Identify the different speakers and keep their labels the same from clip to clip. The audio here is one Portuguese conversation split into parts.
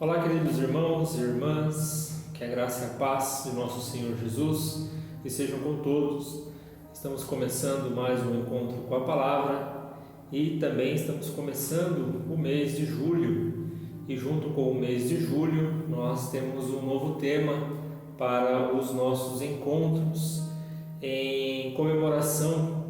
Speaker 1: Olá, queridos irmãos e irmãs, que a graça e a paz de nosso Senhor Jesus estejam com todos. Estamos começando mais um encontro com a palavra e também estamos começando o mês de julho. E junto com o mês de julho, nós temos um novo tema para os nossos encontros em comemoração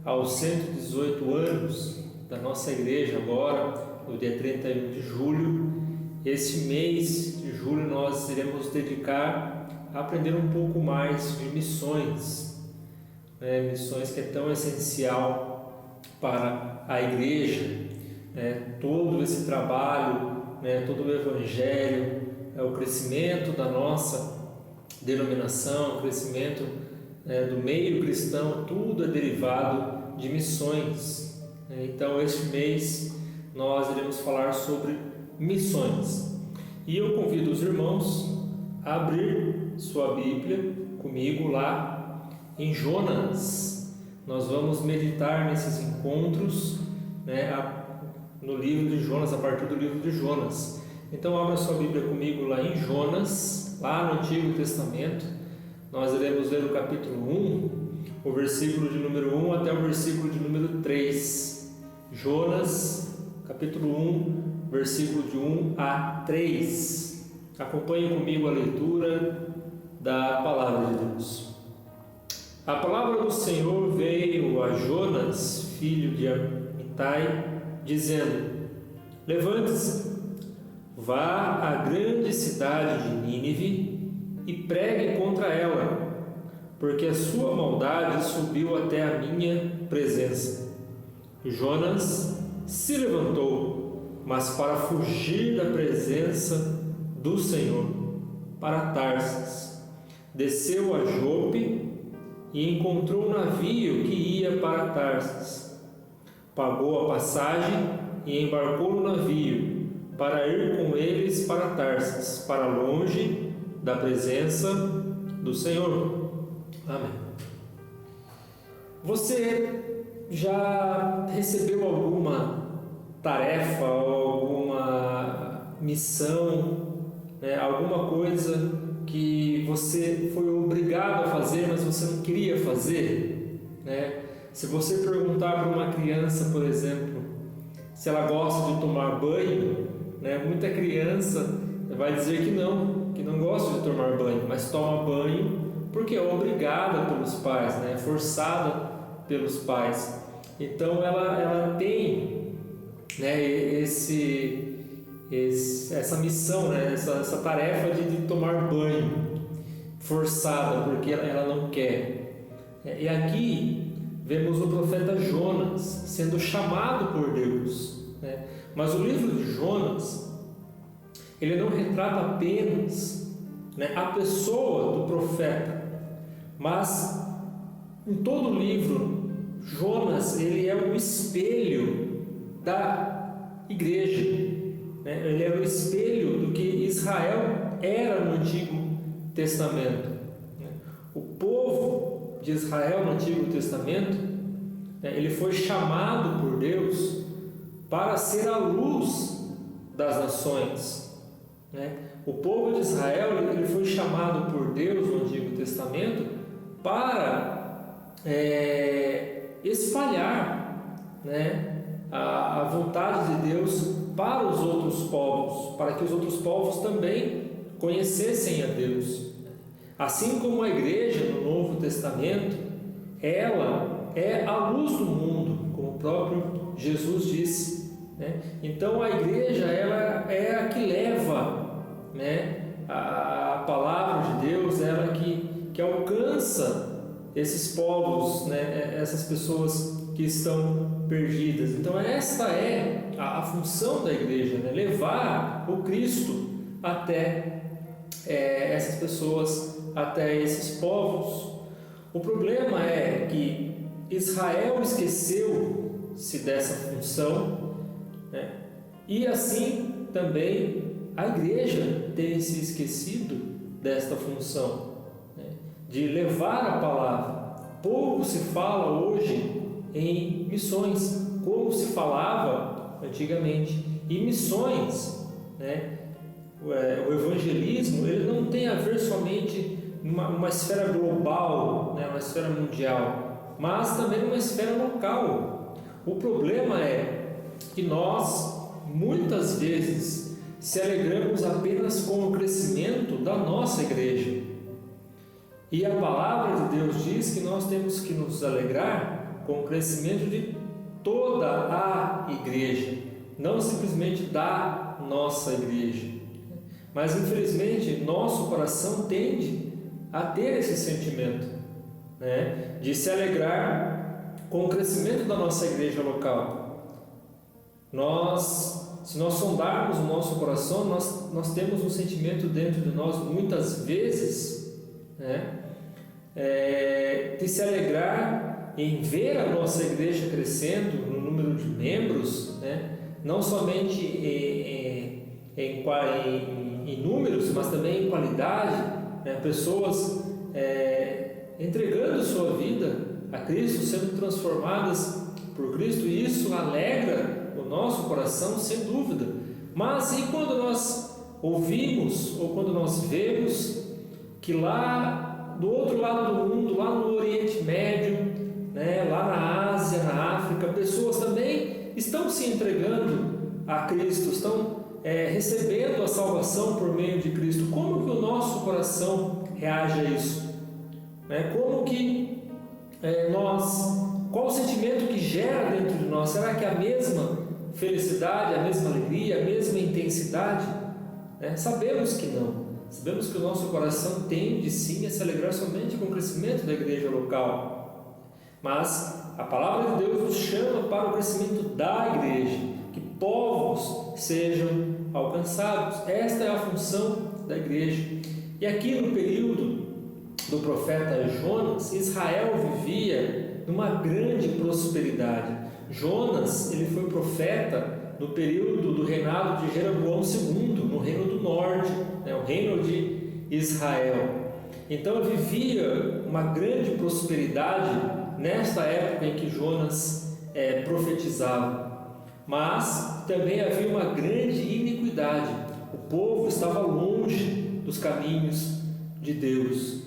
Speaker 1: aos 118 anos da nossa igreja agora, no dia 31 de julho. Este mês de julho nós iremos dedicar a aprender um pouco mais de missões, missões que é tão essencial para a igreja, todo esse trabalho, todo o evangelho, o crescimento da nossa denominação, o crescimento do meio cristão, tudo é derivado de missões. Então este mês nós iremos falar sobre missões. E eu convido os irmãos a abrir sua Bíblia comigo lá em Jonas. Nós vamos meditar nesses encontros, no livro de Jonas, a partir do livro de Jonas. Então abra sua Bíblia comigo lá em Jonas, lá no Antigo Testamento. Nós iremos ler o capítulo 1, o versículo de número 1 até o versículo de número 3. Jonas, capítulo 1, versículo de 1 a 3. Acompanhe comigo a leitura da palavra de Deus. A palavra do Senhor veio a Jonas, filho de Amitai, dizendo: Levante-se, vá à grande cidade de Nínive e pregue contra ela, porque a sua maldade subiu até a minha presença. Jonas se levantou, mas para fugir da presença do Senhor, para Tarsis. Desceu a Jope e encontrou um navio que ia para Tarsis. Pagou a passagem e embarcou no navio para ir com eles para Tarsis, para longe da presença do Senhor. Amém. Você já recebeu alguma tarefa, alguma missão, alguma coisa que você foi obrigado a fazer, mas você não queria fazer? Se você perguntar para uma criança, por exemplo, se ela gosta de tomar banho, muita criança vai dizer que não gosta de tomar banho, mas toma banho porque é obrigada pelos pais, forçada pelos pais. Então ela tem essa missão, essa tarefa de tomar banho, forçada porque ela não quer. E aqui vemos o profeta Jonas sendo chamado por Deus, mas o livro de Jonas, ele não retrata apenas a pessoa do profeta, mas em todo o livro Jonas ele é um espelho da igreja, ele é o espelho do que Israel era no Antigo Testamento. O povo de Israel no Antigo Testamento, ele foi chamado por Deus para ser a luz das nações. O povo de Israel ele foi chamado por Deus no Antigo Testamento para espalhar a vontade de Deus para os outros povos, para que os outros povos também conhecessem a Deus. Assim como a igreja no Novo Testamento, ela é a luz do mundo, como o próprio Jesus disse. Então a igreja ela é a que leva a palavra de Deus, ela que alcança esses povos, essas pessoas que estão perdidas. Então esta é a função da igreja, levar o Cristo até essas pessoas, até esses povos. O problema é que Israel esqueceu-se dessa função, e assim também a igreja tem se esquecido desta função, de levar a palavra. Pouco se fala hoje em missões, como se falava antigamente. E missões, o evangelismo ele não tem a ver somente uma esfera global, né, uma esfera mundial, mas também uma esfera local. O problema é que nós, muitas vezes, se alegramos apenas com o crescimento da nossa igreja. E a palavra de Deus diz que nós temos que nos alegrar com o crescimento de toda a igreja, não simplesmente da nossa igreja. Mas infelizmente nosso coração tende a ter esse sentimento, né, de se alegrar com o crescimento da nossa igreja local. Se nós sondarmos o nosso coração, nós temos um sentimento dentro de nós muitas vezes, né, de se alegrar em ver a nossa igreja crescendo no número de membros, né, não somente em números, mas também em qualidade, né, pessoas entregando sua vida a Cristo, sendo transformadas por Cristo, e isso alegra o nosso coração, sem dúvida. Mas e quando nós ouvimos ou quando nós vemos que lá do outro lado do mundo, lá no Oriente Médio, né, lá na Ásia, na África, pessoas também estão se entregando a Cristo, estão recebendo a salvação por meio de Cristo? Como que o nosso coração reage a isso? Como que qual o sentimento que gera dentro de nós? Será que é a mesma felicidade, a mesma alegria, a mesma intensidade? Sabemos que não. Sabemos que o nosso coração tende sim a se alegrar somente com o crescimento da igreja local. Mas a palavra de Deus nos chama para o crescimento da igreja, que povos sejam alcançados. Esta é a função da igreja. E aqui no período do profeta Jonas, Israel vivia numa grande prosperidade. Jonas, ele foi profeta no período do reinado de Jeroboão II, no reino do norte, o reino de Israel. Então vivia uma grande prosperidade nesta época em que Jonas profetizava. Mas também havia uma grande iniquidade. O povo estava longe dos caminhos de Deus.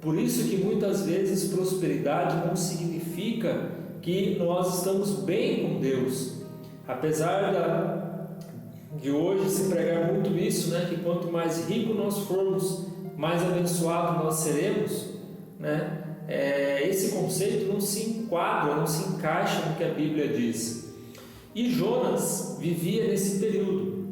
Speaker 1: Por isso que muitas vezes prosperidade não significa que nós estamos bem com Deus. Apesar de hoje se pregar muito isso, que quanto mais rico nós formos, mais abençoado nós seremos, esse conceito não se enquadra, não se encaixa no que a Bíblia diz. E Jonas vivia nesse período,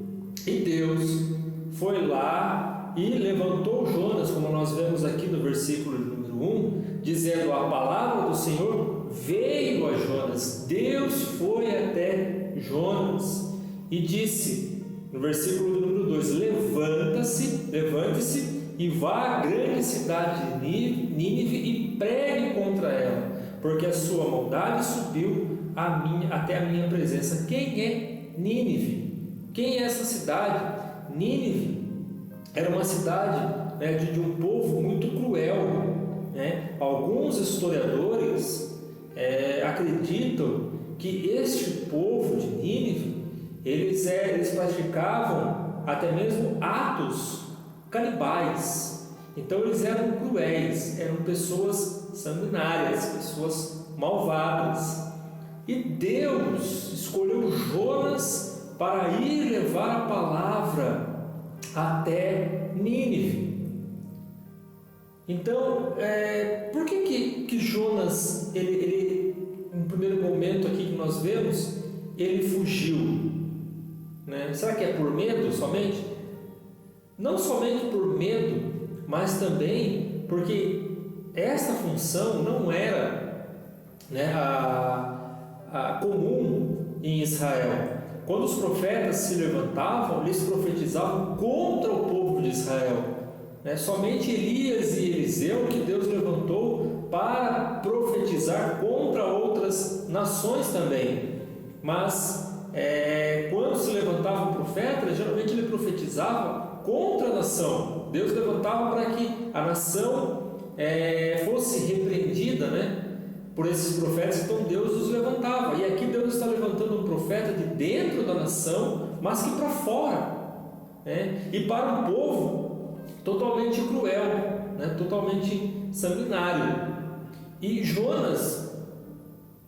Speaker 1: e Deus foi lá e levantou Jonas, como nós vemos aqui no versículo número 1, dizendo: a palavra do Senhor veio a Jonas. Deus foi até Jonas e disse, no versículo número 2: levante-se e vá à grande cidade de Nínive e pregue contra ela, porque a sua maldade subiu até a minha presença. Quem é Nínive? Quem é essa cidade? Nínive era uma cidade de um povo muito cruel. Alguns historiadores acreditam que este povo de Nínive, eles praticavam até mesmo atos canibais. Então eles eram cruéis, eram pessoas sanguinárias, pessoas malvadas. E Deus escolheu Jonas para ir levar a palavra até Nínive. Então, por que Jonas, ele, no primeiro momento aqui que nós vemos, ele fugiu? Será que é por medo somente? Não somente por medo, mas também porque esta função não era comum em Israel. Quando os profetas se levantavam, eles profetizavam contra o povo de Israel. Somente Elias e Eliseu que Deus levantou para profetizar contra outras nações também. Mas quando se levantava um profeta, geralmente ele profetizava contra a nação. Deus levantava para que a nação fosse repreendida, por esses profetas. Então Deus os levantava, e aqui Deus está levantando um profeta de dentro da nação, mas que para fora, né? E para um povo totalmente cruel, né? Totalmente sanguinário. E Jonas,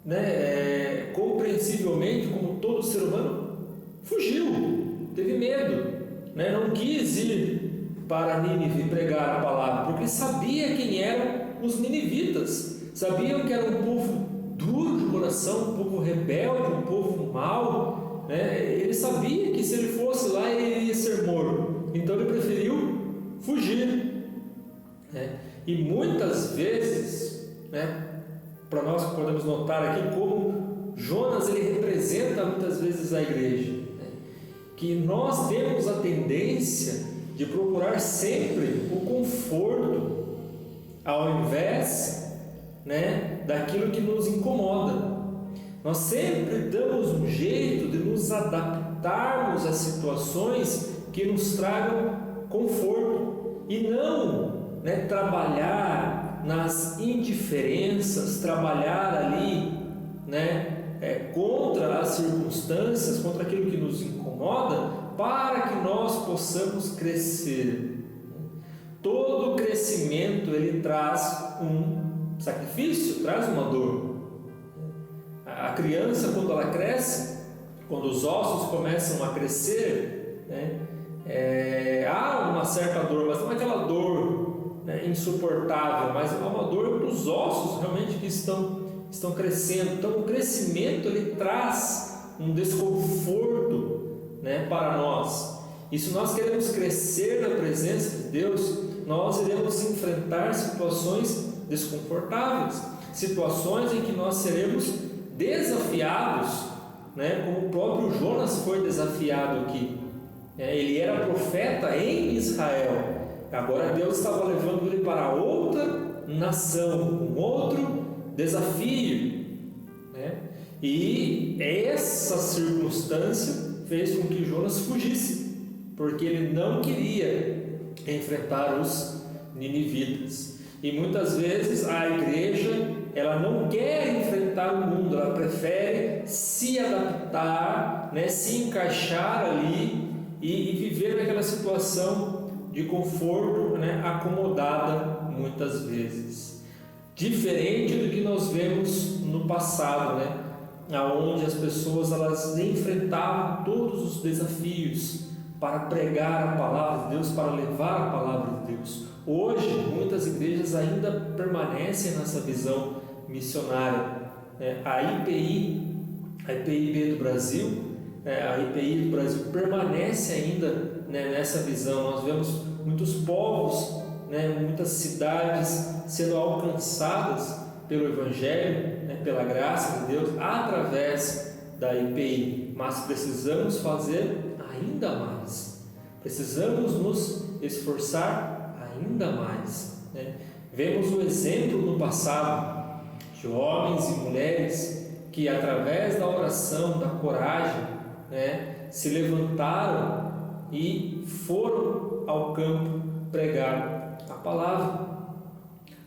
Speaker 1: né, compreensivelmente, como todo ser humano, fugiu, teve medo, né? Não quis ir para Nínive pregar a palavra, porque sabia quem eram os ninivitas, sabiam que era um povo duro de coração, um povo rebelde, um povo mau, né? Ele sabia que se ele fosse lá ele ia ser morto, então ele preferiu fugir, né? E muitas vezes, né, para nós podemos notar aqui como Jonas ele representa muitas vezes a igreja, né? Que nós temos a tendência de procurar sempre o conforto ao invés, né, daquilo que nos incomoda. Nós sempre damos um jeito de nos adaptarmos a situações que nos tragam conforto e não, né, trabalhar nas indiferenças, trabalhar ali, né, contra as circunstâncias, contra aquilo que nos incomoda, para que nós possamos crescer. Todo crescimento ele traz um sacrifício, traz uma dor. A criança, quando ela cresce, quando os ossos começam a crescer, né, há uma certa dor, mas não é aquela dor, né, insuportável, mas é uma dor dos ossos realmente que estão crescendo. Então o crescimento ele traz um desconforto, né, para nós. E se nós queremos crescer na presença de Deus, nós iremos enfrentar situações desconfortáveis, situações em que nós seremos desafiados, né, como o próprio Jonas foi desafiado aqui. Ele era profeta em Israel, agora Deus estava levando ele para outra nação, um outro desafio, né? E essa circunstância fez com que Jonas fugisse, porque ele não queria enfrentar os ninivitas. E muitas vezes a igreja ela não quer enfrentar o mundo, ela prefere se adaptar, né, se encaixar ali e viver naquela situação de conforto, né, acomodada muitas vezes. Diferente do que nós vemos no passado, né, onde as pessoas elas enfrentavam todos os desafios para pregar a palavra de Deus, para levar a palavra de Deus. Hoje, muitas igrejas ainda permanecem nessa visão missionária. A IPIB do Brasil, a IPI do Brasil permanece ainda, né, nessa visão. Nós vemos muitos povos, né, muitas cidades sendo alcançadas pelo Evangelho, né, pela graça de Deus, através da IPI. Mas precisamos fazer ainda mais, precisamos nos esforçar ainda mais, né? Vemos o exemplo no passado de homens e mulheres que através da oração, da coragem, né, se levantaram e foram ao campo pregar a palavra.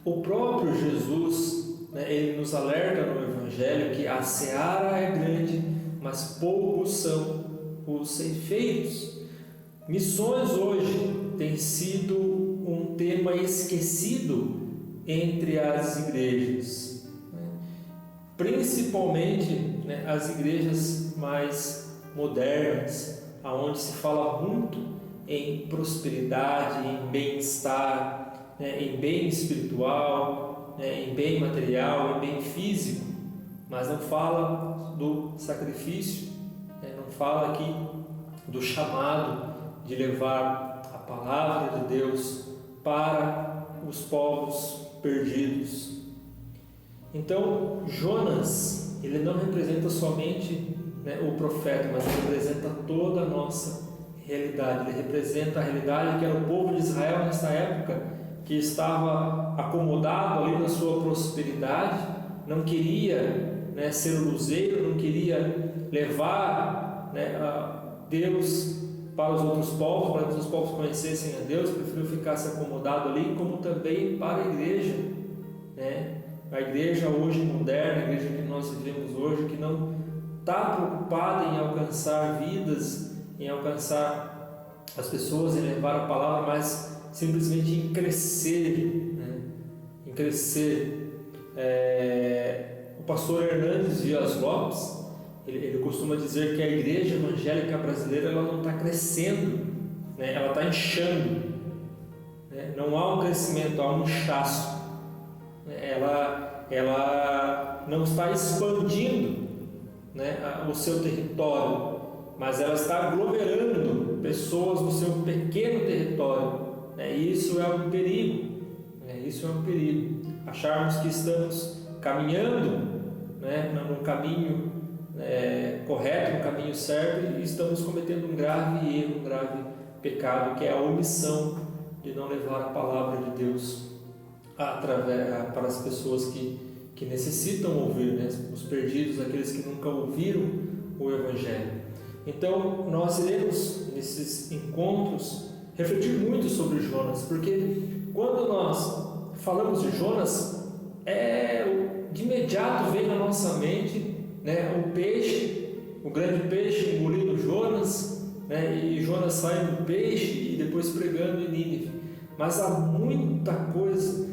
Speaker 1: O próprio Jesus, né, ele nos alerta no Evangelho que a seara é grande, mas poucos são os ceifeiros. Missões hoje tem sido um tema esquecido entre as igrejas, né? Principalmente, né, as igrejas mais modernas, aonde se fala muito em prosperidade, em bem-estar, né, em bem espiritual, né, em bem material, em bem físico, mas não fala do sacrifício, né, não fala aqui do chamado de levar a palavra de Deus para os povos perdidos. Então, Jonas, ele não representa somente, né, o profeta, mas ele representa toda a nossa realidade. Ele representa a realidade que era o povo de Israel nessa época, que estava acomodado ali na sua prosperidade, não queria, né, ser luzeiro, não queria levar, né, a Deus para os outros povos, para que os povos conhecessem a Deus, preferiu ficar se acomodado ali, como também para a igreja, né? A igreja hoje moderna, a igreja que nós vivemos hoje, que não está preocupada em alcançar vidas, em alcançar as pessoas em levar a palavra, mas simplesmente em crescer, né? Em crescer. O pastor Hernandes Dias Lopes, ele costuma dizer que a igreja evangélica brasileira ela não está crescendo, né? Ela está inchando, né? Não há um crescimento, há um inchaço. Ela não está expandindo, né, o seu território, mas ela está aglomerando pessoas no seu pequeno território, né? E isso é um perigo, né? Isso é um perigo. Acharmos que estamos caminhando, né, no caminho correto, no caminho certo, e estamos cometendo um grave erro, um grave pecado, que é a omissão de não levar a palavra de Deus para as pessoas que necessitam ouvir, né? Os perdidos, aqueles que nunca ouviram o Evangelho. Então, nós iremos, nesses encontros, refletir muito sobre Jonas, porque quando nós falamos de Jonas, de imediato vem na nossa mente, né, o peixe, o grande peixe engolindo Jonas, né, e Jonas saindo do peixe e depois pregando em Nínive. Mas há muita coisa.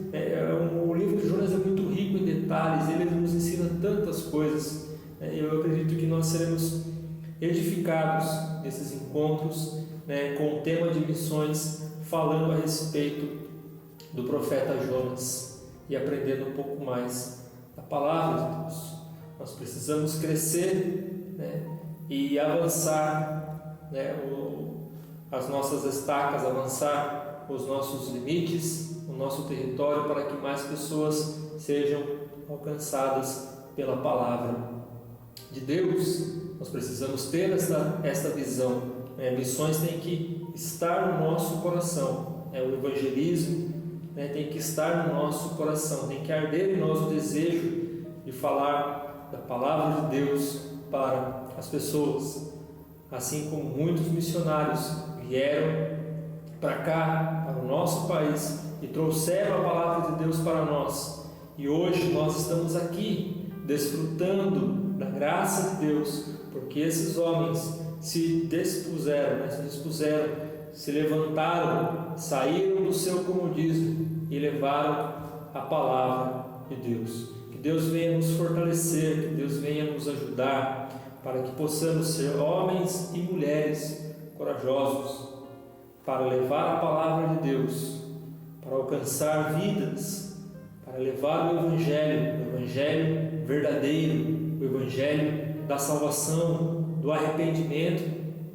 Speaker 1: O livro de Jonas é muito rico em detalhes, ele nos ensina tantas coisas. Eu acredito que nós seremos edificados nesses encontros, né, com o tema de missões, falando a respeito do profeta Jonas e aprendendo um pouco mais da palavra de Deus. Nós precisamos crescer, né, e avançar, né, as nossas estacas, avançar os nossos limites, o nosso território, para que mais pessoas sejam alcançadas pela palavra de Deus. Nós precisamos ter esta visão, né? Missões têm que estar no nosso coração, o evangelismo, né, tem que estar no nosso coração, tem que arder em nós o desejo de falar da palavra de Deus para as pessoas, assim como muitos missionários vieram para cá, para o nosso país, e trouxeram a palavra de Deus para nós. E hoje nós estamos aqui desfrutando da graça de Deus, porque esses homens se dispuseram, se levantaram, saíram do seu comodismo e levaram a palavra de Deus. Que Deus venha nos fortalecer, que Deus venha nos ajudar, para que possamos ser homens e mulheres corajosos, para levar a palavra de Deus, para alcançar vidas, para levar o Evangelho verdadeiro, o Evangelho da salvação, do arrependimento,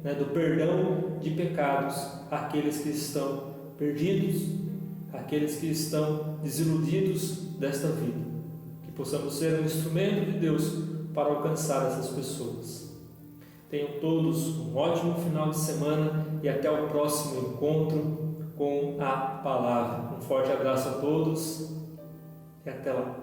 Speaker 1: né, do perdão de pecados àqueles que estão perdidos, àqueles que estão desiludidos desta vida. Que possamos ser um instrumento de Deus para alcançar essas pessoas. Tenham todos um ótimo final de semana e até o próximo encontro com a palavra. Um forte abraço a todos e até lá.